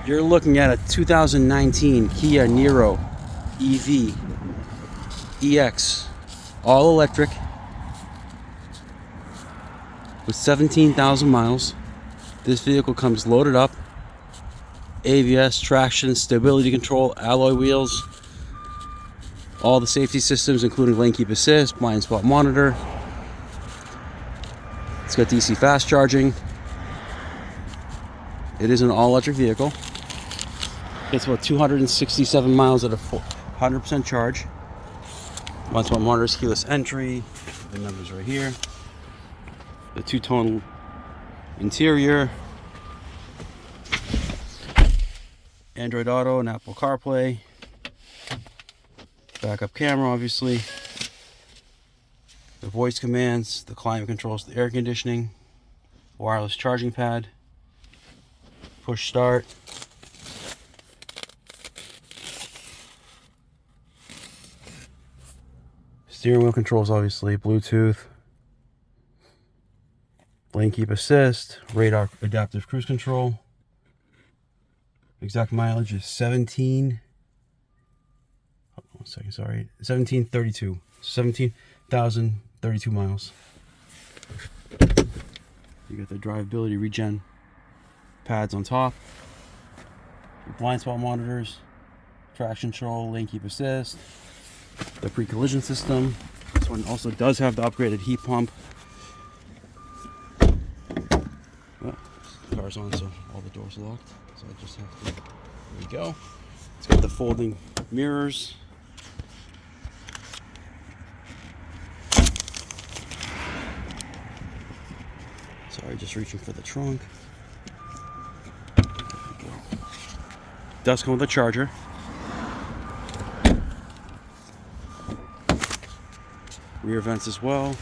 You're looking at a 2019 Kia Niro EV Ex, all electric, with 17,000 miles. This vehicle comes loaded up: ABS, traction, stability control, alloy wheels, all the safety systems including lane keep assist, blind spot monitor. It's got DC fast charging. It is an all-electric vehicle. It's about 267 miles at a 100% charge. Blind spot monitors, keyless entry, the numbers right here. The two-tone interior, Android Auto and Apple CarPlay, backup camera, obviously, the voice commands, the climate controls, the air conditioning, wireless charging pad, push start, steering wheel controls, obviously, Bluetooth, lane keep assist, radar adaptive cruise control. Exact mileage is 17,032 miles. You got the drivability regen pads on top, your blind spot monitors, traction control, lane keep assist, the pre-collision system. This one also does have the upgraded heat pump. Well, the car's on, so all the doors are locked. So I just have to, there we go. It's got the folding mirrors. Sorry, just reaching for the trunk. There we go. Does come with a charger. Rear vents as well.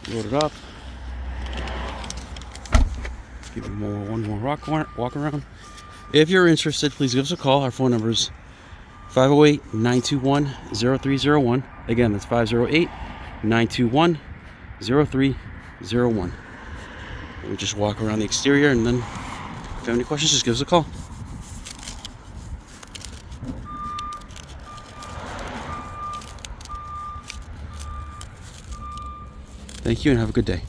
Load it up. Give it one more walk around. If you're interested, please give us a call. Our phone number is 508-921-0301. Again, that's 508-921-0301. We just walk around the exterior, and then if you have any questions, just give us a call. Thank you and have a good day.